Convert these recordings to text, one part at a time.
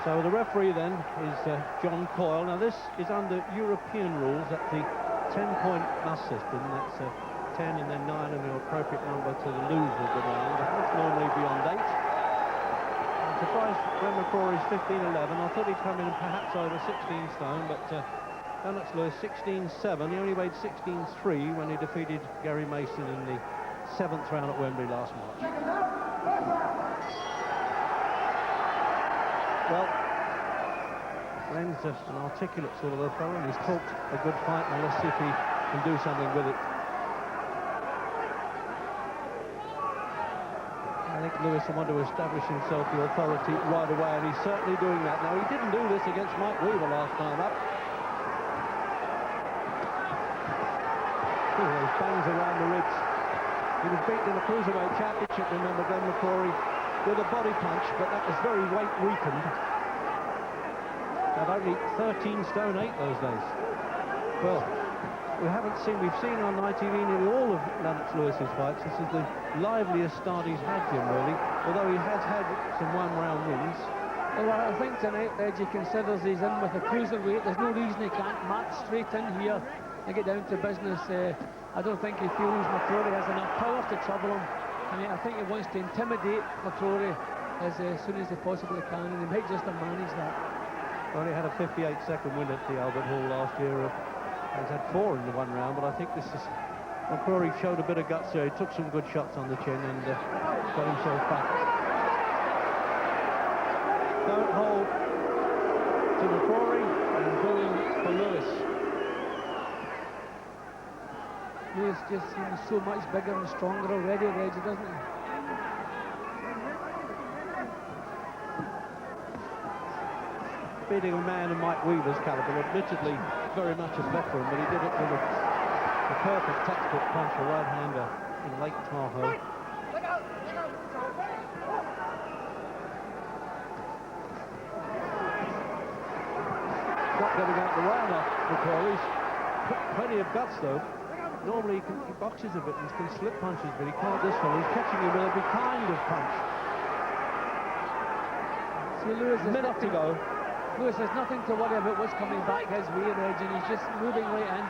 So the referee then is John Coyle. Now this is under European rules at the 10-point plus system. That's 10 and then 9 and the appropriate number to the loser of the round. That's normally beyond 8. I'm surprised Glenn McCrory's 15-11. I thought he'd come in perhaps over 16 stone, but Lennox Lewis 16-7. He only weighed 16-3 when he defeated Gary Mason in the 7th round at Wembley last March. Well, Glenn's an articulate sort of a fellow, and he's talked a good fight. Now let's see if he can do something with it. I think Lewis will want to establish himself the authority right away, and he's certainly doing that. Now, he didn't do this against Mike Weaver last time up. Those bangs around the ribs. He was beaten in the Cruiserweight Championship, remember, Glenn McCrory, with a body punch, but that was very weight weakened. At only 13 stone 8 those days. Well, we've seen on ITV nearly all of Lennox Lewis's fights. This is the liveliest start he's had, Jim, really, although he has had some one-round wins. Well, I think tonight, Reggie considers he's in with a cruiserweight. There's no reason he can't match straight in here and get down to business. I don't think he feels McCrory has enough power to trouble him. I mean, I think he wants to intimidate McCrory as soon as he possibly can, and he might just have managed that. Well, he had a 58-second win at the Albert Hall last year. He's had 4 in the one round, but I think this is... McCrory showed a bit of guts there. He took some good shots on the chin and got himself back. Don't hold to McCrory and brilliant for Lewis. Lewis just seems so much bigger and stronger already, Reggie, doesn't he? Beating a man of Mike Weaver's caliber, admittedly very much a veteran, but he did it with a perfect textbook punch, a right-hander in Lake Tahoe. Not getting out the way enough, McCrory's plenty of guts though. Normally he boxes a bit and can slip punches, but he can't this one. He's catching him with every kind of punch. See, Lewis, a minute to go. Lewis has nothing to worry about what's coming back his way, Reg, and he's just moving right in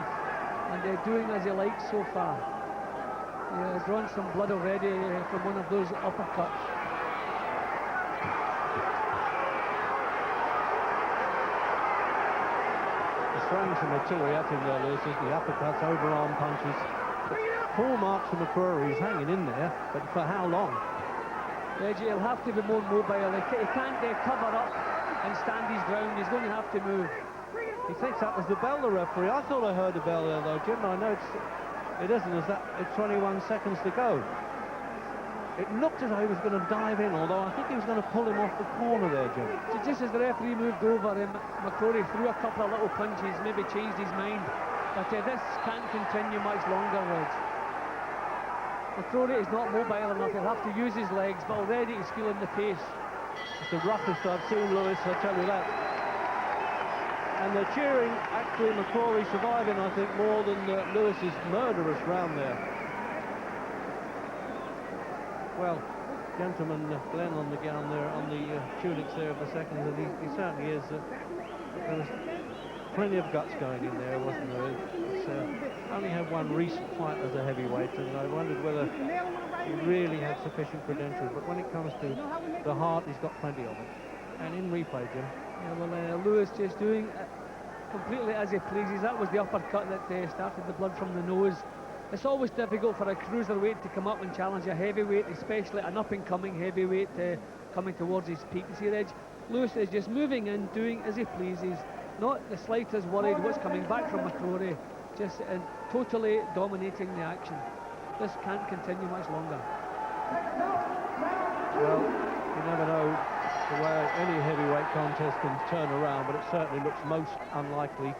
and doing as he likes so far. He has drawn some blood already from one of those uppercuts. He's throwing some artillery at him there, Lewis, isn't he? Uppercuts, overarm punches. Full marks for McCrory. He's hanging in there, but for how long? Reggie, he'll have to be more mobile. He can't cover up and stand his ground. He's going to have to move. He thinks that was the bell, the referee. I thought I heard the bell there, though, Jim. I know it isn't. It's 21 seconds to go. It looked as though he was going to dive in, although I think he was going to pull him off the corner there, Jim. Just as the referee moved over, McCrory threw a couple of little punches, maybe changed his mind. But this can't continue much longer, Reg. McCrory is not mobile enough. He'll have to use his legs, but already he's feeling the pace. It's the roughest I've seen Lewis, I tell you that. And they're cheering, actually, McCrory surviving, I think, more than Lewis's murderous round there. Well, gentleman, Glenn on the gown there, on the tunics there of the seconds, and he certainly is. There was plenty of guts going in there, wasn't there? It's only had one recent fight as a heavyweight, and I wondered whether he really had sufficient credentials, but when it comes to the heart, he's got plenty of it. And in replay, Jim. Yeah, well, Lewis just doing completely as he pleases. That was the uppercut that started the blood from the nose. It's always difficult for a cruiserweight to come up and challenge a heavyweight, especially an up-and-coming heavyweight coming towards his peak. You see, Reg, Lewis is just moving in, doing as he pleases, not the slightest worried what's coming back from McCrory, just totally dominating the action. This can't continue much longer. Well, you never know the way any heavyweight contest can turn around, but it certainly looks most unlikely.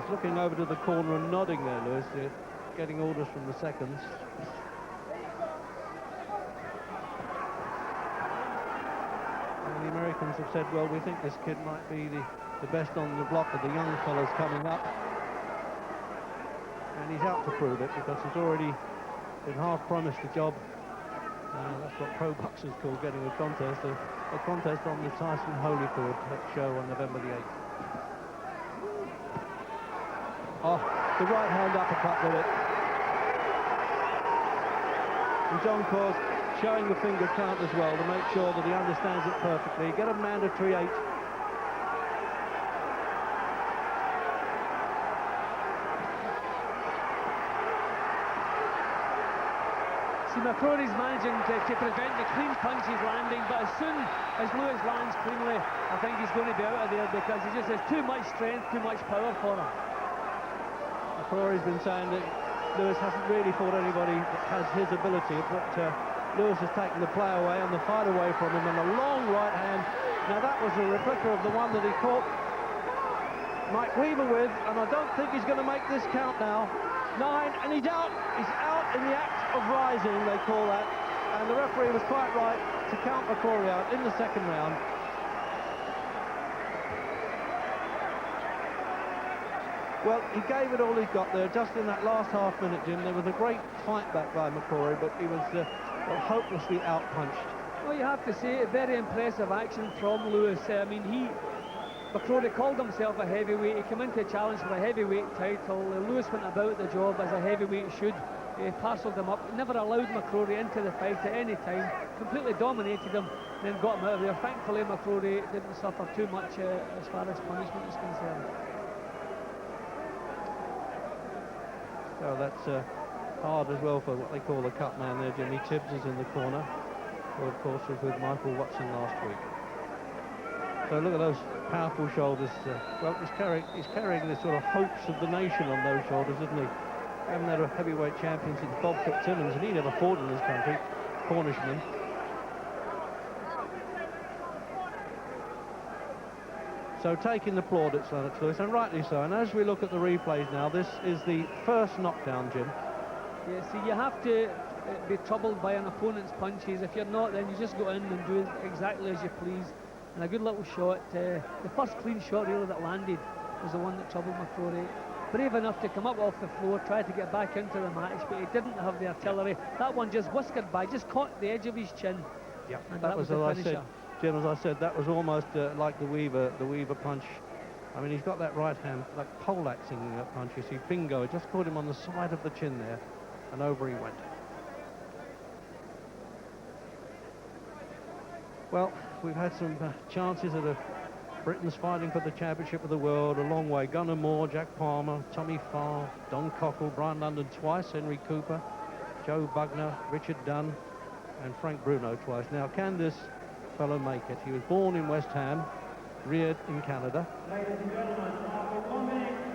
He's looking over to the corner and nodding there, Lewis, getting orders from the seconds. And the Americans have said, well, we think this kid might be the best on the block of the young fellas coming up. And he's out to prove it, because he's already been half promised the job. That's what pro boxers call getting a contest on the Tyson Holyfield show on November the 8th. Oh, the right hand uppercut with it. And John Coyle's showing the finger count as well to make sure that he understands it perfectly. Get a mandatory 8. See, McCrory's managing to prevent the clean punches landing, but as soon as Lewis lands cleanly, I think he's going to be out of there because he just has too much strength, too much power for him. McCrory's been saying that Lewis hasn't really fought anybody that has his ability, but Lewis has taken the play away and the fight away from him, and a long right hand. Now that was a replica of the one that he caught Mike Weaver with, and I don't think he's going to make this count now. 9, and he's out. He's out in the act of rising, they call that, and the referee was quite right to count McCrory out in the second round. Well, he gave it all he's got there just in that last half minute, Jim. There was a great fight back by McCrory, but he was hopelessly outpunched. Well, you have to say, very impressive action from Lewis. I mean, McCrory called himself a heavyweight. He came into a challenge for a heavyweight title. Lewis went about the job as a heavyweight should. He parcelled him up, never allowed McCrory into the fight at any time, completely dominated him, and then got him out of there. Thankfully, McCrory didn't suffer too much as far as punishment is concerned. So that's hard as well for what they call the cut man there. Jimmy Tibbs is in the corner, who of course was with Michael Watson last week. So look at those powerful shoulders. Well, he's carrying the sort of hopes of the nation on those shoulders, isn't he? Haven't had a heavyweight champion since Bob Fitzsimmons, and he never fought in this country. Cornishman. So taking the plaudits, Lennox Lewis, and rightly so. And as we look at the replays now, this is the first knockdown, Jim. Yeah, see, you have to be troubled by an opponent's punches. If you're not, then you just go in and do exactly as you please. And a good little shot. The first clean shot really that landed was the one that troubled McCrory. Brave enough to come up off the floor, try to get back into the match, but he didn't have the artillery. That one just whiskered by, just caught the edge of his chin. Yeah, and that was the finisher. Jim, as I said, that was almost like the Weaver punch. I mean, he's got that right hand, like poleaxing punch. You see, bingo, just caught him on the side of the chin there, and over he went. Well, we've had some chances at Britain's fighting for the championship of the world a long way. Gunnar Moore, Jack Palmer, Tommy Farr, Don Cockle, Brian London twice, Henry Cooper, Joe Bugner, Richard Dunn, and Frank Bruno twice. Now, can this fellow make it? He was born in West Ham, reared in Canada. Ladies and gentlemen, after 1 minute